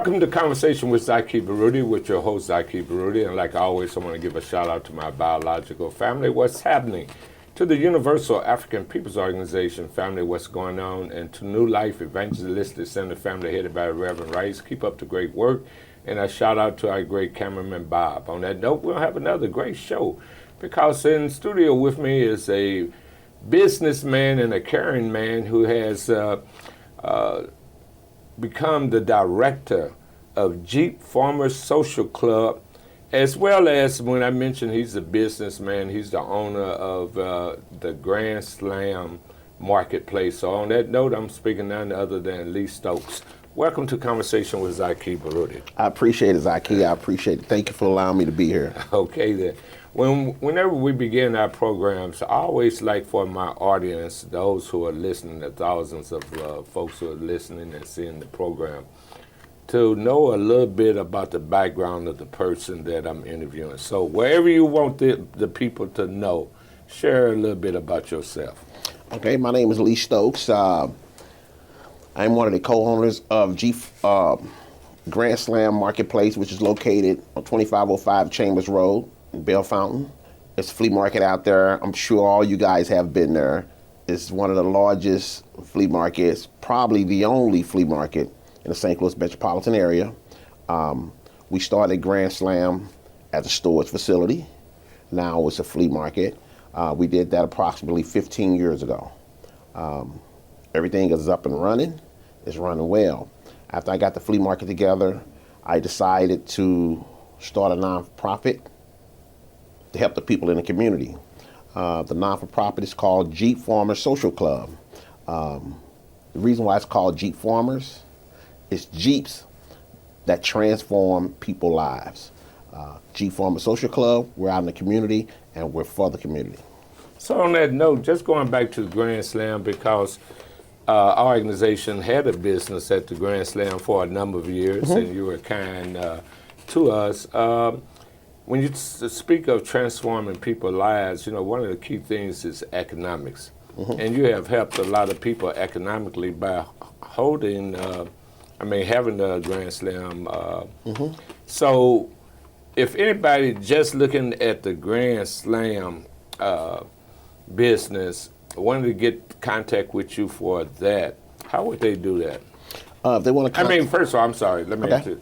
Welcome to Conversation with Zaki Baruti, with your host, Zaki Baruti. And like always, I want to give a shout out to my biological family. What's happening? To the Universal African Peoples Organization family, what's going on? And to New Life Evangelistic Center family, headed by Reverend Rice. Keep up the great work. And a shout out to our great cameraman, Bob. On that note, we'll have another great show, because in studio with me is a businessman and a caring man who has become the director of Jeep Farmers Social Club, as well as, when I mentioned he's a businessman, he's the owner of the Grand Slam Marketplace. So on that note, I'm speaking none other than Lee Stokes. Welcome to Conversation with Zaki Baruti. I appreciate it, Zaki. I appreciate it. Thank you for allowing me to be here. Okay, then. Whenever we begin our programs, I always like for my audience, those who are listening, the thousands of folks who are listening and seeing the program, to know a little bit about the background of the person that I'm interviewing. So wherever you want the people to know, share a little bit about yourself. Okay, my name is Lee Stokes. I'm one of the co-owners of Grand Slam Marketplace, which is located on 2505 Chambers Road in Bell Fountain. It's a flea market out there. I'm sure all you guys have been there. It's one of the largest flea markets, probably the only flea market in the St. Louis metropolitan area. We started Grand Slam as a storage facility. Now it's a flea market. We did that approximately 15 years ago. Everything is up and running. It's running well. After I got the flea market together, I decided to start a nonprofit to help the people in the community. The non-for-profit is called Jeep Farmers Social Club. The reason why it's called Jeep Farmers is Jeeps that transform people's lives. Jeep Farmers Social Club, we're out in the community and we're for the community. So on that note, just going back to the Grand Slam, because our organization had a business at the Grand Slam for a number of years, and you were kind to us. When you speak of transforming people's lives, one of the key things is economics. And you have helped a lot of people economically by having the Grand Slam. So if anybody just looking at the Grand Slam business wanted to get contact with you for that, how would they do that? If they want to first of all, I'm sorry, let me ask you.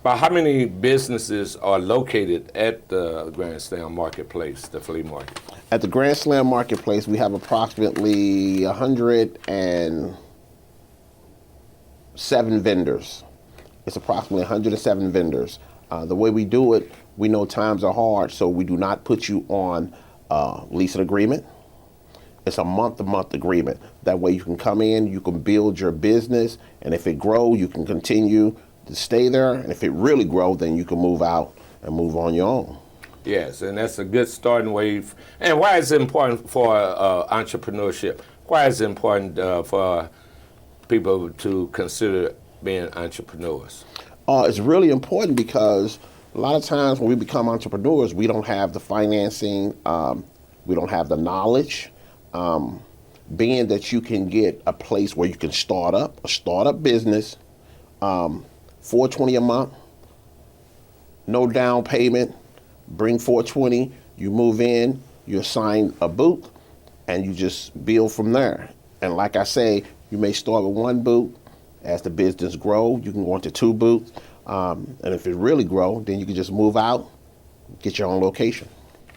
About how many businesses are located at the Grand Slam Marketplace, the flea market? At the Grand Slam Marketplace, we have approximately 107 vendors. It's approximately 107 vendors. The way we do it, we know times are hard, so we do not put you on lease and agreement. It's a month-to-month agreement. That way you can come in, you can build your business, and if it grows, you can continue to stay there, and if it really grows, then you can move out and move on your own. Yes, and that's a good starting wave. And why is it important for entrepreneurship? Why is it important for people to consider being entrepreneurs? It's really important because a lot of times when we become entrepreneurs, we don't have the financing, we don't have the knowledge. Being that you can get a place where you can start up business, $420 a month, no down payment, bring $420, you move in, you assign a booth, and you just build from there. And like I say, you may start with one booth. As the business grows, you can go into 2 booths. And if it really grows, then you can just move out, get your own location.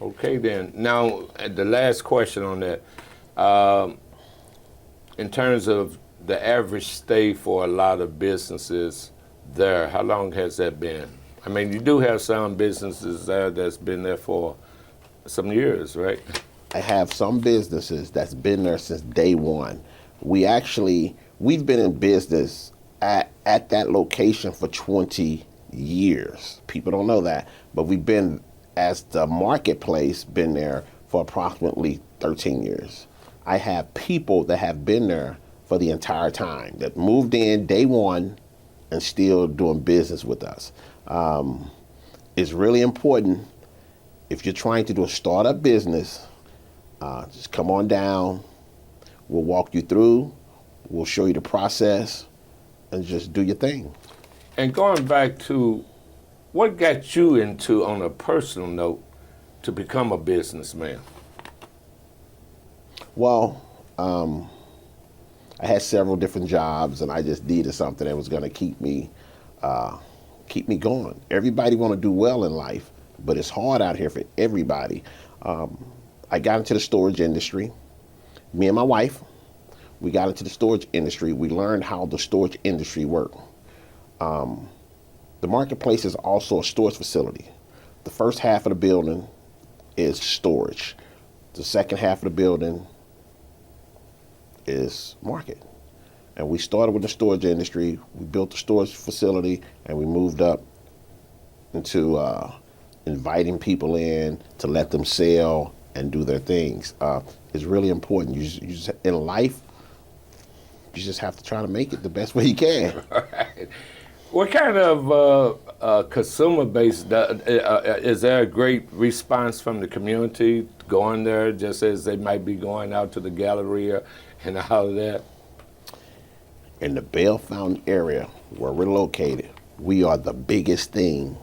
Okay, then. Now, the last question on that. In terms of the average stay for a lot of businesses there, how long has that been? I mean, you do have some businesses there that's been there for some years, right? I have some businesses that's been there since day one. We've been in business at that location for 20 years. People don't know that, but we've been, as the marketplace, been there for approximately 13 years. I have people that have been there for the entire time, that moved in day one and still doing business with us. It's really important, if you're trying to do a startup business, just come on down. We'll walk you through. We'll show you the process and just do your thing. And going back to what got you into, on a personal note, to become a businessman? Well, I had several different jobs, and I just needed something that was going to keep me going. Everybody want to do well in life, but it's hard out here for everybody. I got into the storage industry. Me and my wife, we got into the storage industry. We learned how the storage industry worked. The marketplace is also a storage facility. The first half of the building is storage. The second half of the building is market. And we started with the storage industry. We built the storage facility, and we moved up into inviting people in to let them sell and do their things. It's really important. You just, in life, you just have to try to make it the best way you can. Right. What kind of consumer base, is there a great response from the community going there, just as they might be going out to the Galleria and all of that? In the Bell Fountain area where we're located, we are the biggest thing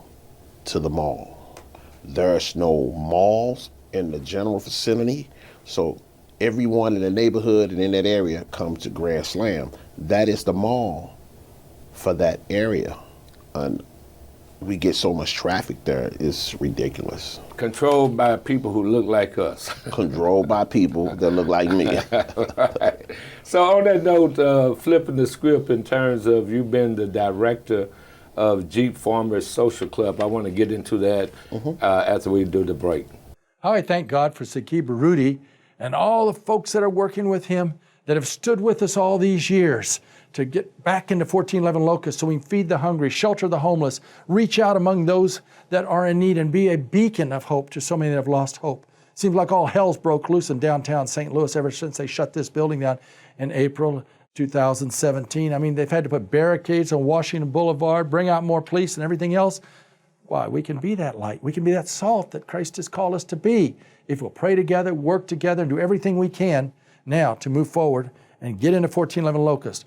to the mall. There's no malls in the general vicinity, so everyone in the neighborhood and in that area comes to Grand Slam. That is the mall for that area. And we get so much traffic there, it's ridiculous. Controlled by people who look like us. Controlled by people that look like me. Right. So on that note, flipping the script in terms of you being the director of Jeep Farmers Social Club, I want to get into that after we do the break. I thank God for Zaki Baruti and all the folks that are working with him that have stood with us all these years to get back into 1411 Locust so we can feed the hungry, shelter the homeless, reach out among those that are in need, and be a beacon of hope to so many that have lost hope. Seems like all hell's broke loose in downtown St. Louis ever since they shut this building down in April 2017. I mean, they've had to put barricades on Washington Boulevard, bring out more police and everything else. Why? We can be that light. We can be that salt that Christ has called us to be if we'll pray together, work together, and do everything we can now to move forward and get into 1411 Locust.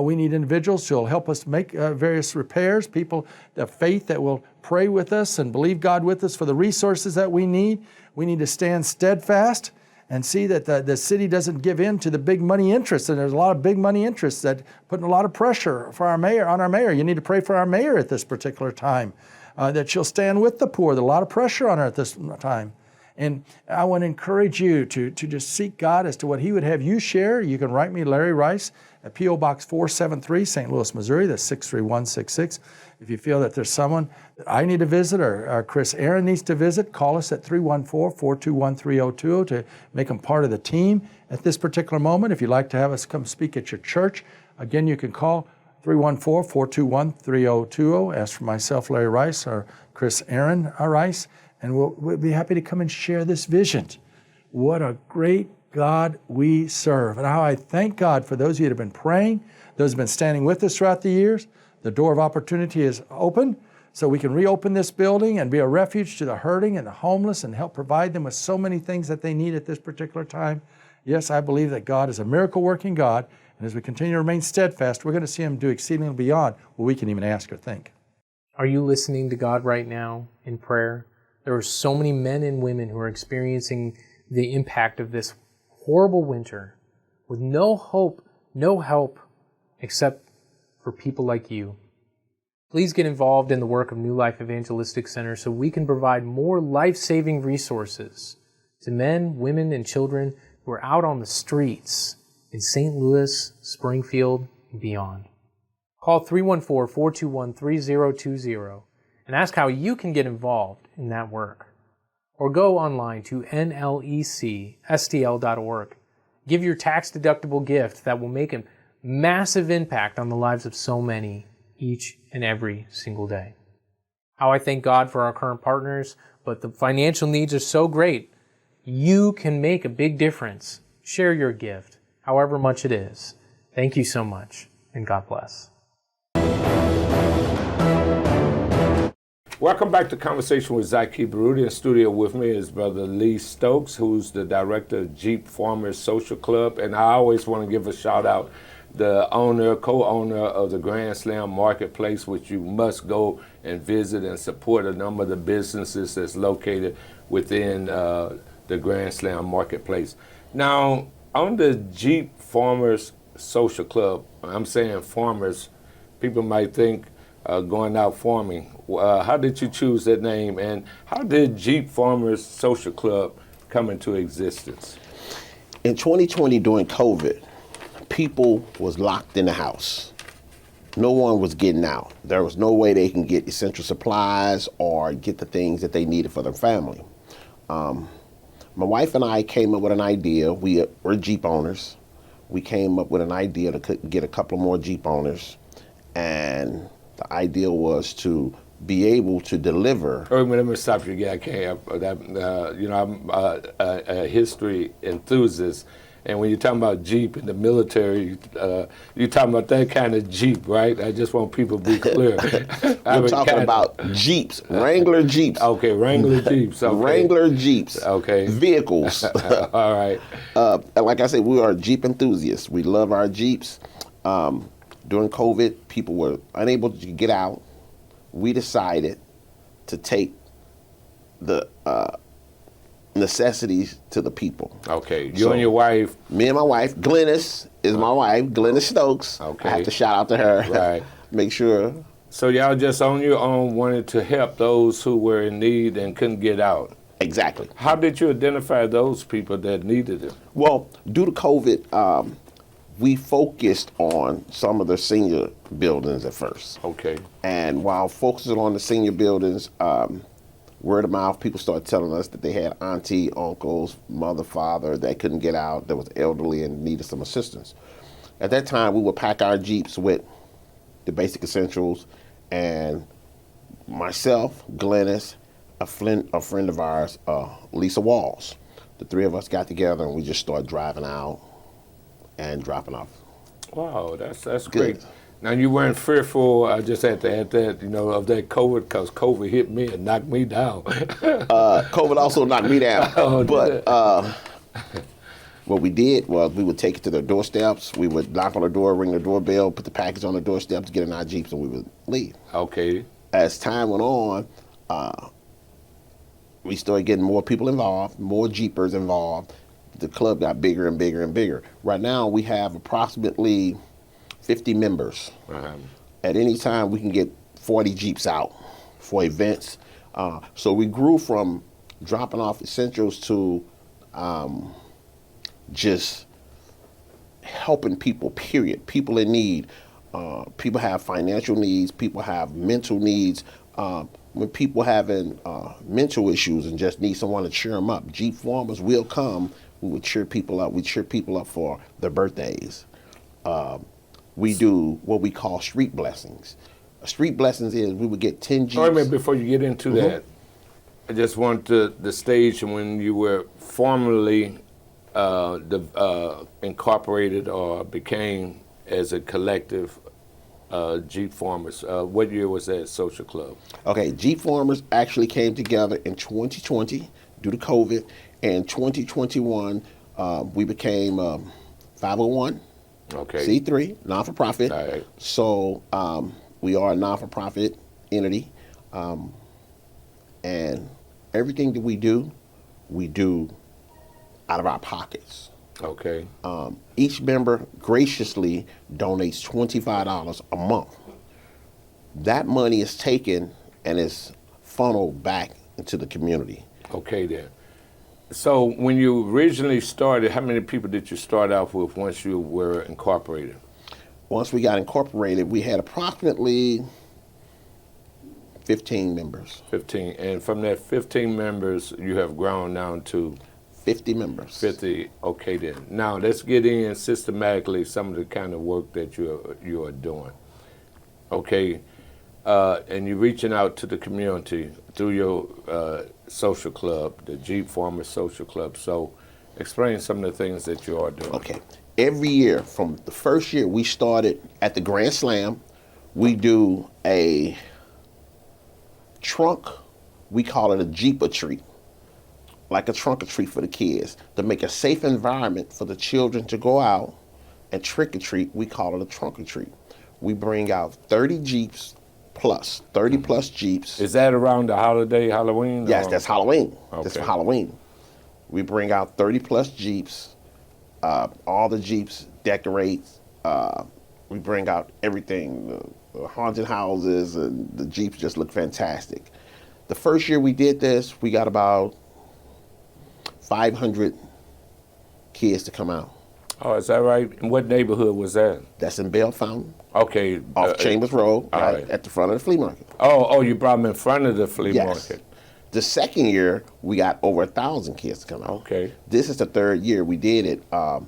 We need individuals who will help us make various repairs, people of faith that will pray with us and believe God with us for the resources that we need. We need to stand steadfast and see that the city doesn't give in to the big money interests. And there's a lot of big money interests that putting a lot of pressure for our mayor, on our mayor. You need to pray for our mayor at this particular time, that she'll stand with the poor. There's a lot of pressure on her at this time. And I want to encourage you to just seek God as to what He would have you share. You can write me, Larry Rice, at P.O. Box 473, St. Louis, Missouri. That's 63166. If you feel that there's someone that I need to visit or Chris Aaron needs to visit, call us at 314-421-3020 to make them part of the team at this particular moment. If you'd like to have us come speak at your church, again, you can call 314-421-3020. Ask for myself, Larry Rice, or Chris Aaron Rice, and we'll be happy to come and share this vision. What a great God we serve. And how I thank God for those of you that have been praying, those who have been standing with us throughout the years. The door of opportunity is open, so we can reopen this building and be a refuge to the hurting and the homeless and help provide them with so many things that they need at this particular time. Yes, I believe that God is a miracle-working God, and as we continue to remain steadfast, we're going to see Him do exceedingly beyond what we can even ask or think. Are you listening to God right now in prayer? There are so many men and women who are experiencing the impact of this horrible winter with no hope, no help, except for people like you. Please get involved in the work of New Life Evangelistic Center so we can provide more life-saving resources to men, women, and children who are out on the streets in St. Louis, Springfield, and beyond. Call 314-421-3020 and ask how you can get involved in that work. Or go online to nlecstl.org. Give your tax-deductible gift that will make a massive impact on the lives of so many each and every single day. How I thank God for our current partners, but the financial needs are so great. You can make a big difference. Share your gift, however much it is. Thank you so much, and God bless. Welcome back to Conversation with Zaki Baruti. In studio with me is Brother Lee Stokes, who's the director of Jeep Farmers Social Club. And I always want to give a shout out the co-owner of the Grand Slam Marketplace, which you must go and visit and support a number of the businesses that's located within the Grand Slam Marketplace. Now, on the Jeep Farmers Social Club, I'm saying farmers, people might think going out farming. How did you choose that name, and how did Jeep Farmers Social Club come into existence? In 2020, during COVID, people was locked in the house. No one was getting out. There was no way they can get essential supplies or get the things that they needed for their family. My wife and I came up with an idea. We're Jeep owners. We came up with an idea to get a couple more Jeep owners, and the idea was to be able to deliver. Let me stop you again. I can't. I'm a history enthusiast, and when you're talking about Jeep in the military, you're talking about that kind of Jeep, right? I just want people to be clear. I'm talking about Jeeps, Wrangler Jeeps. Okay, Wrangler Jeeps. Okay. Wrangler Jeeps. Okay. Vehicles. All right. And like I said, we are Jeep enthusiasts. We love our Jeeps. During COVID, people were unable to get out. We decided to take the necessities to the people. Okay, you and your wife. Me and my wife, Glennis is my wife, Glennis Stokes. Okay. I have to shout out to her. Right. Make sure. So y'all just on your own wanted to help those who were in need and couldn't get out. Exactly. How did you identify those people that needed it? Well, due to COVID, we focused on some of the senior buildings at first. Okay. And while focusing on the senior buildings, word of mouth, people started telling us that they had auntie, uncles, mother, father that couldn't get out, that was elderly and needed some assistance. At that time, we would pack our Jeeps with the basic essentials, and myself, Glennis, a friend of ours, Lisa Walls, the three of us got together and we just started driving out and dropping off. Wow, that's Good. great. Now, you weren't fearful, I just had to add that, of that COVID, because COVID hit me and knocked me down. COVID also knocked me down. Oh, but what we did was we would take it to their doorsteps. We would knock on the door, ring the doorbell, put the package on the doorsteps, get in our Jeeps, and we would leave. Okay. As time went on, we started getting more people involved, more Jeepers involved. The club got bigger and bigger and bigger. Right now, we have approximately 50 members. Uh-huh. At any time, we can get 40 Jeeps out for events. So we grew from dropping off essentials to just helping people, period. People in need. People have financial needs. People have mental needs. When people having mental issues and just need someone to cheer them up, Jeep Farmers will come. We would cheer people up. We cheer people up for their birthdays. We do what we call street blessings. Street blessings is we would get 10 Jeeps. Wait a minute, before you get into that, I just want the stage when you were formally incorporated or became as a collective Jeep Farmers. What year was that social club? Okay, Jeep Farmers actually came together in 2020 due to COVID. In 2021, we became 501. Okay. C3, non-for-profit. All right. So we are a non-for-profit entity, and everything that we do out of our pockets. Okay. Each member graciously donates $25 a month. That money is taken and is funneled back into the community. Okay then. So when you originally started, how many people did you start off with once you were incorporated? Once we got incorporated, we had approximately 15 members. 15. And from that 15 members, you have grown down to? 50 members. 50. Okay then. Now let's get in systematically some of the kind of work that you are doing. Okay. And you're reaching out to the community through your social club, the Jeep Farmers Social Club. So explain some of the things that you are doing. Okay. Every year, from the first year we started at the Grand Slam, we do a trunk, we call it a Jeep-a-treat, like a trunk-or-treat for the kids, to make a safe environment for the children to go out And trick or treat, we call it a trunk or treat. We bring out 30 Jeeps plus, 30 plus Jeeps. Is that around the holiday, Halloween? Yes, or? that's Halloween. That's Okay. for Halloween. We bring out 30 plus Jeeps. All the Jeeps decorate. We bring out everything. The haunted houses and the Jeeps just look fantastic. The first year we did this, we got about 500 kids to come out. Oh, is that right? In what neighborhood was that? That's in Bell Fountain, Okay. off Chambers Road, all right right. at the front of the flea market. Oh, you brought them in front of the flea Yes. market. The second year, we got over 1,000 kids to come out. Okay. This is the third year we did it. The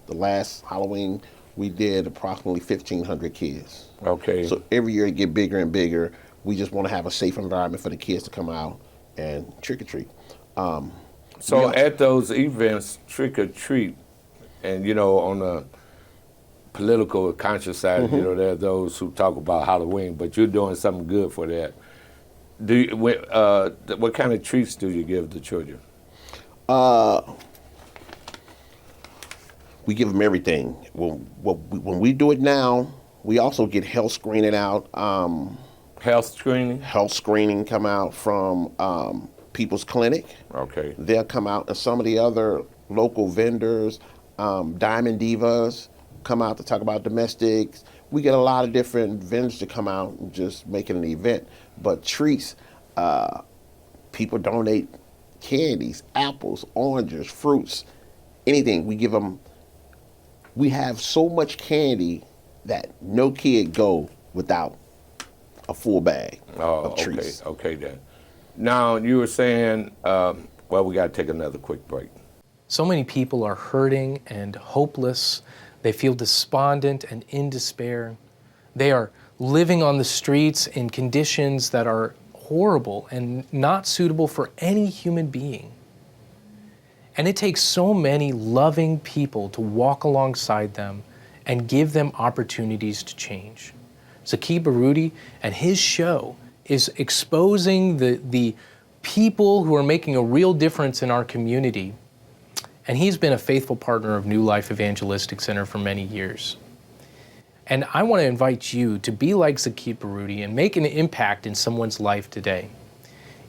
last Halloween, we did approximately 1,500 kids. Okay. So every year it get bigger and bigger. We just want to have a safe environment for the kids to come out and trick or treat. So yeah. at those events, trick or treat, and on the political conscious side, there are those who talk about Halloween, but you're doing something good for that. What kind of treats do you give the children? We give them everything. When we do it now, we also get health screening out. Health screening? Health screening come out from People's Clinic. Okay. They'll come out, and some of the other local vendors, Diamond Divas, come out to talk about domestics. We get a lot of different vendors to come out and just make it an event. But treats, people donate candies, apples, oranges, fruits, anything. We give them. We have so much candy that no kid go without a full bag of treats. Okay then. Now, you were saying, we got to take another quick break. So many people are hurting and hopeless. They feel despondent and in despair. They are living on the streets in conditions that are horrible and not suitable for any human being. And it takes so many loving people to walk alongside them and give them opportunities to change. Zaki Baruti and his show is exposing the people who are making a real difference in our community. And he's been a faithful partner of New Life Evangelistic Center for many years. And I want to invite you to be like Zaki Baruti and make an impact in someone's life today.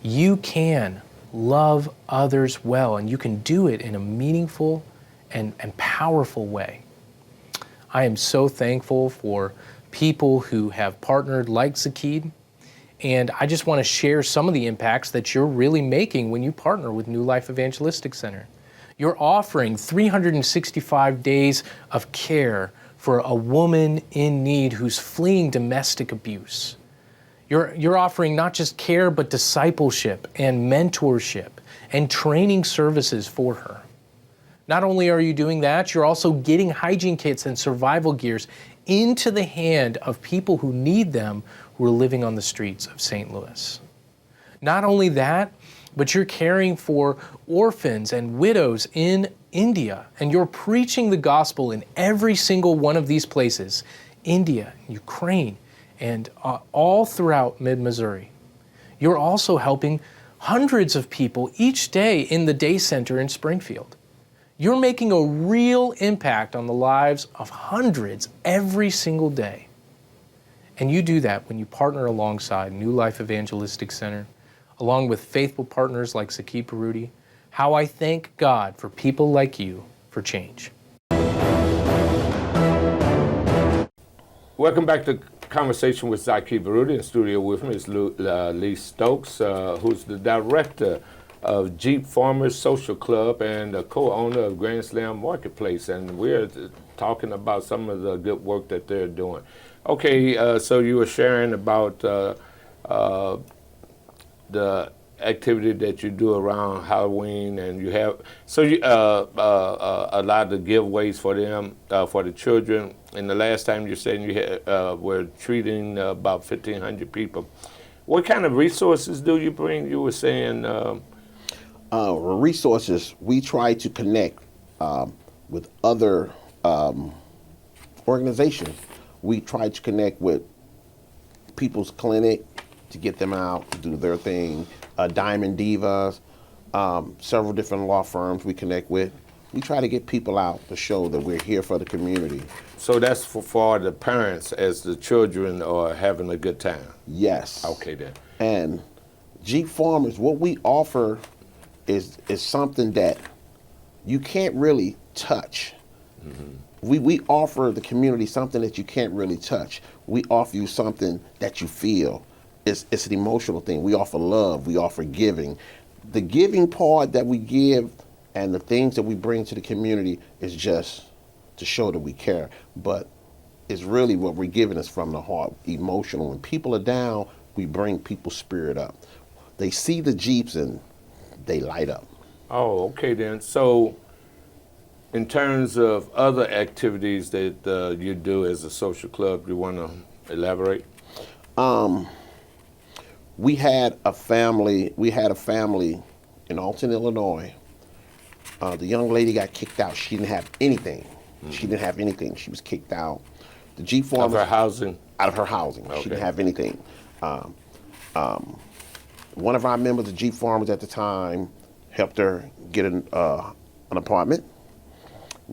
You can love others well, and you can do it in a meaningful and powerful way. I am so thankful for people who have partnered like Zaki, and I just want to share some of the impacts that you're really making when you partner with New Life Evangelistic Center. You're offering 365 days of care for a woman in need who's fleeing domestic abuse. You're offering not just care, but discipleship and mentorship and training services for her. Not only are you doing that, you're also getting hygiene kits and survival gears into the hand of people who need them, who are living on the streets of St. Louis. Not only that, but you're caring for orphans and widows in India, and you're preaching the gospel in every single one of these places, India, Ukraine, and all throughout mid-Missouri. You're also helping hundreds of people each day in the day center in Springfield. You're making a real impact on the lives of hundreds every single day. And you do that when you partner alongside New Life Evangelistic Center, along with faithful partners like Zaki Baruti. How I thank God for people like you for change. Welcome back to Conversation with Zaki Baruti. In studio with me is Lee Stokes, who's the director of Jeep Farmers Social Club and a co-owner of Grand Slam Marketplace. And we're talking about some of the good work that they're doing. Okay, so you were sharing about the activity that you do around Halloween, and you have a lot of giveaways for them, for the children. And the last time you said you had, were treating about 1,500 people. What kind of resources do you bring? You were saying resources. We try to connect with other organizations. We try to connect with People's Clinic to get them out to do their thing. Diamond Divas, several different law firms we connect with. We try to get people out to show that we're here for the community. So that's for the parents as the children are having a good time. Yes. Okay then. And Jeep Farmers, what we offer is something that you can't really touch. We offer the community something that you can't really touch. We offer you something that you feel. It's an emotional thing. We offer love. We offer giving. The giving part that we give and the things that we bring to the community is just to show that we care. But it's really what we're giving is from the heart, emotional. When people are down, we bring people's spirit up. They see the Jeeps and they light up. Oh, okay then. So in terms of other activities that you do as a social club, you want to elaborate? We had a family in Alton, Illinois. The young lady got kicked out. She didn't have anything. She didn't have anything. She was kicked out. The Jeep Farmers. Of her housing? Out of her housing. Okay. She didn't have anything. One of our members of Jeep Farmers at the time helped her get an apartment.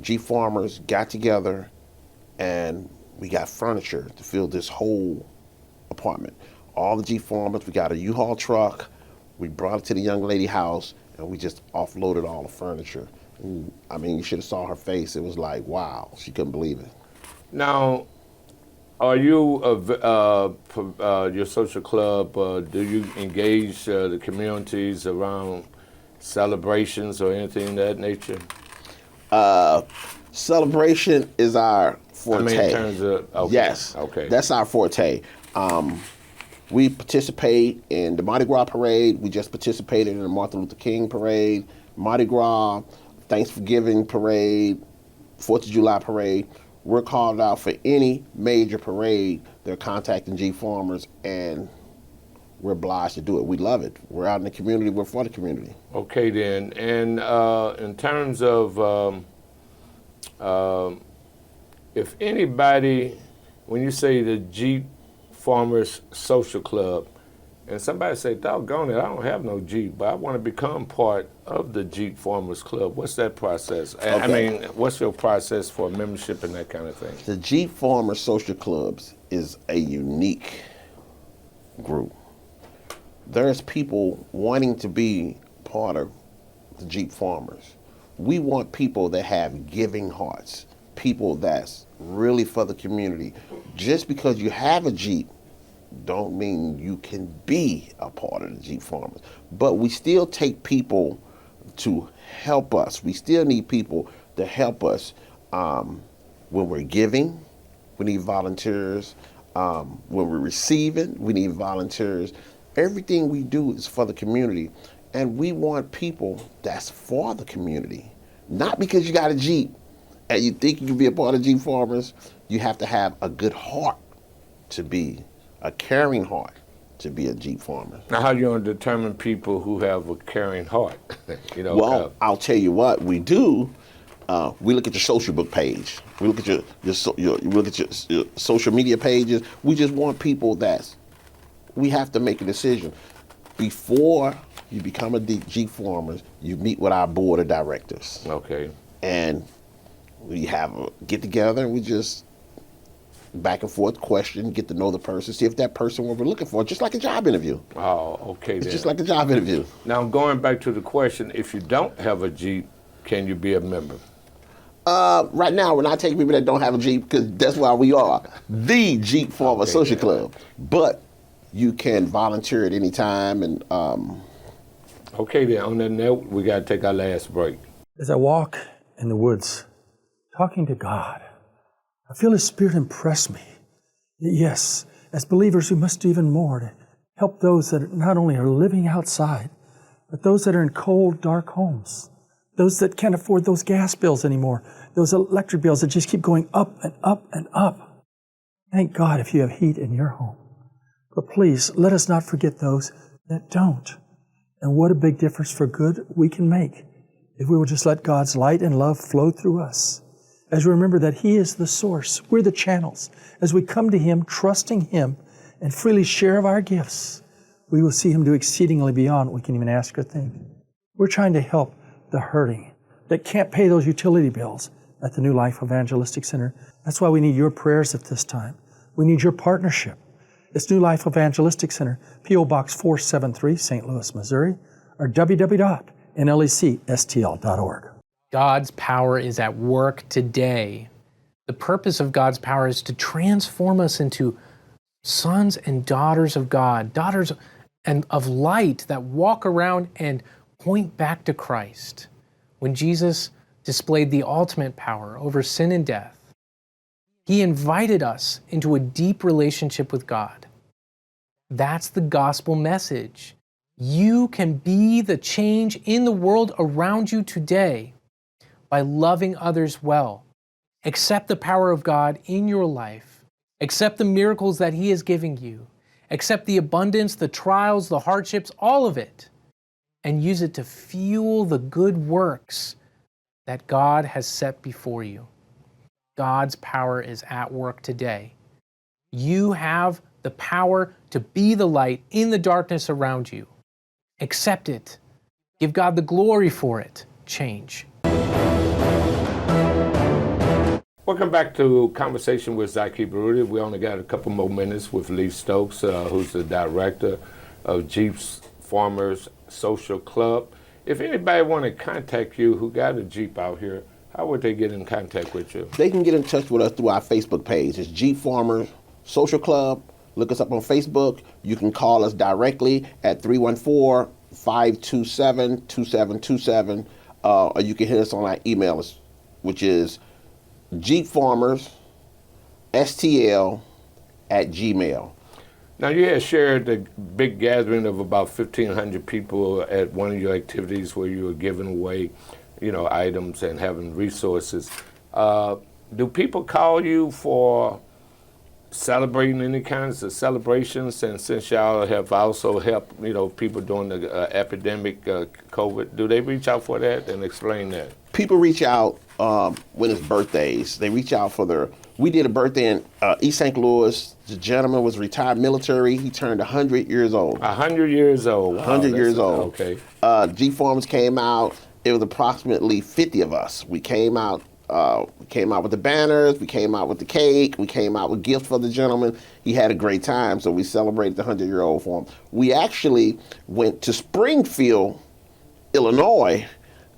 Jeep Farmers got together and we got furniture to fill this whole apartment. All the Jeep Farmers, we got a U-Haul truck, we brought it to the young lady house, and we just offloaded all the furniture. I mean, you should have saw her face. It was like, wow, she couldn't believe it. Now, are you, your social club, do you engage the communities around celebrations or anything of that nature? Celebration is our forte. I mean, in terms of, okay. Yes, okay. That's our forte. We participate in the Mardi Gras parade. We just participated in the Martin Luther King parade, Mardi Gras, Thanksgiving parade, 4th of July parade. We're called out for any major parade. They're contacting Jeep Farmers, and we're obliged to do it. We love it. We're out in the community. We're for the community. Okay, then. And in terms of if anybody, when you say the Jeep Farmers Social Club, and somebody say, doggone it, I don't have no Jeep, but I want to become part of the Jeep Farmers Club. What's that process? Okay. I mean, what's your process for membership and that kind of thing? The Jeep Farmers Social Clubs is a unique group. There's people wanting to be part of the Jeep Farmers. We want people that have giving hearts, people that's really for the community. Just because you have a Jeep don't mean you can be a part of the Jeep Farmers. But we still take people to help us. We still need people to help us when we're giving. We need volunteers. When we're receiving, we need volunteers. Everything we do is for the community. And we want people that's for the community. Not because you got a Jeep and you think you can be a part of Jeep Farmers. You have to have a good heart to be, a caring heart to be a Jeep Farmer. Now, how you going to determine people who have a caring heart? You know, well, I'll tell you what we do. We look at your social book page. We look at your social media pages. We just want people we have to make a decision. Before you become a Jeep Farmer, you meet with our board of directors. Okay. And we have a get together and we just back and forth question, get to know the person, see if that person what we're looking for, just like a job interview. Oh, okay. It's then. just like a job interview. Now, going back to the question, if you don't have a Jeep, can you be a member? Right now, we're not taking people that don't have a Jeep because that's why we are the Jeep Farmer Social Club. But you can volunteer at any time. And okay, then. On that note, we got to take our last break. As I walk in the woods, talking to God, I feel His Spirit impress me. Yes, as believers, we must do even more to help those that not only are living outside, but those that are in cold, dark homes, those that can't afford those gas bills anymore, those electric bills that just keep going up and up and up. Thank God if you have heat in your home. But please, let us not forget those that don't. And what a big difference for good we can make if we will just let God's light and love flow through us. As we remember that He is the source, we're the channels. As we come to Him, trusting Him, and freely share of our gifts, we will see Him do exceedingly beyond what we can even ask or think. We're trying to help the hurting, that can't pay those utility bills at the New Life Evangelistic Center. That's why we need your prayers at this time. We need your partnership. It's New Life Evangelistic Center, P.O. Box 473, St. Louis, Missouri, or www.nlecstl.org. God's power is at work today. The purpose of God's power is to transform us into sons and daughters of God, daughters and of light that walk around and point back to Christ. When Jesus displayed the ultimate power over sin and death, He invited us into a deep relationship with God. That's the gospel message. You can be the change in the world around you today by loving others well. Accept the power of God in your life. Accept the miracles that He is giving you. Accept the abundance, the trials, the hardships, all of it, and use it to fuel the good works that God has set before you. God's power is at work today. You have the power to be the light in the darkness around you. Accept it. Give God the glory for it. Change. Welcome back to Conversation with Zaki Baruti. We only got a couple more minutes with Lee Stokes, who's the director of Jeep Farmers Social Club. If anybody want to contact you who got a Jeep out here, how would they get in contact with you? They can get in touch with us through our Facebook page. It's Jeep Farmers Social Club. Look us up on Facebook. You can call us directly at 314-527-2727, or you can hit us on our email, which is jeepfarmersstl@gmail. Now, you had shared a big gathering of about 1,500 people at one of your activities where you were giving away, items and having resources. Do people call you for celebrating any kinds of celebrations? And since y'all have also helped, people during the epidemic, COVID, do they reach out for that and explain that? People reach out when it's birthdays. They reach out for we did a birthday in East St. Louis. The gentleman was retired military. He turned 100 years old. 100 years old. Wow, 100 years old. Okay. Jeep Farmers came out. It was approximately 50 of us. We came out with the banners. We came out with the cake. We came out with gifts for the gentleman. He had a great time, so we celebrated the 100-year-old for him. We actually went to Springfield, Illinois,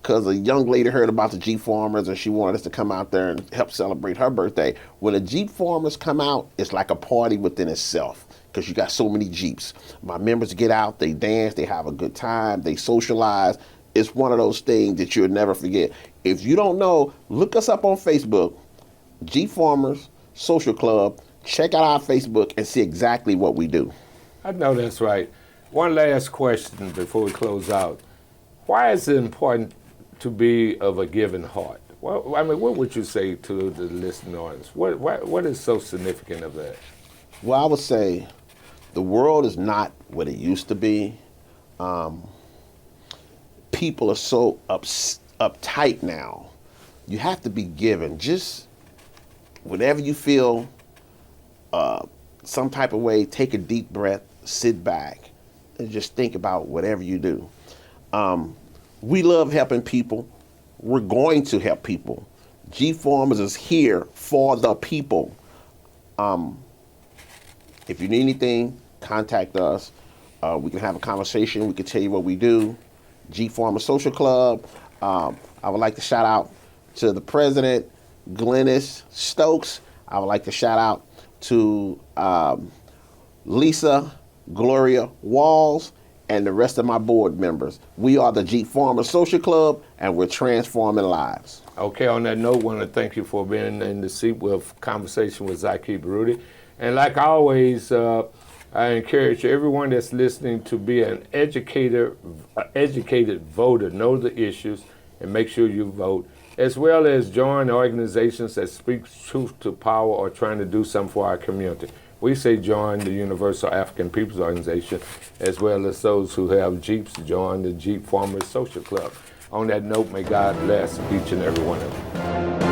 because a young lady heard about the Jeep Farmers and she wanted us to come out there and help celebrate her birthday. When the Jeep Farmers come out, it's like a party within itself because you got so many Jeeps. My members get out, they dance, they have a good time, they socialize. It's one of those things that you'll never forget. If you don't know, look us up on Facebook, Jeep Farmers Social Club. Check out our Facebook and see exactly what we do. I know that's right. One last question before we close out. Why is it important to be of a giving heart? Well, what would you say to the listening audience? What is so significant of that? Well, I would say the world is not what it used to be. People are so uptight now. You have to be giving. Just whenever you feel some type of way, take a deep breath, sit back, and just think about whatever you do. We love helping people. We're going to help people. Jeep Farmers is here for the people. If you need anything, contact us. We can have a conversation. We can tell you what we do. Jeep Farmers Social Club. I would like to shout out to the president, Glennis Stokes. I would like to shout out to Lisa Gloria Walls and the rest of my board members. We are the Jeep Farmers Social Club, and we're transforming lives. Okay, on that note, I want to thank you for being in the seat with Conversation with Zaki Baruti. And like always, I encourage everyone that's listening to be an educated voter, know the issues, and make sure you vote, as well as join organizations that speak truth to power or trying to do something for our community. We say join the Universal African Peoples Organization, as well as those who have Jeeps, join the Jeep Farmers Social Club. On that note, may God bless each and every one of you.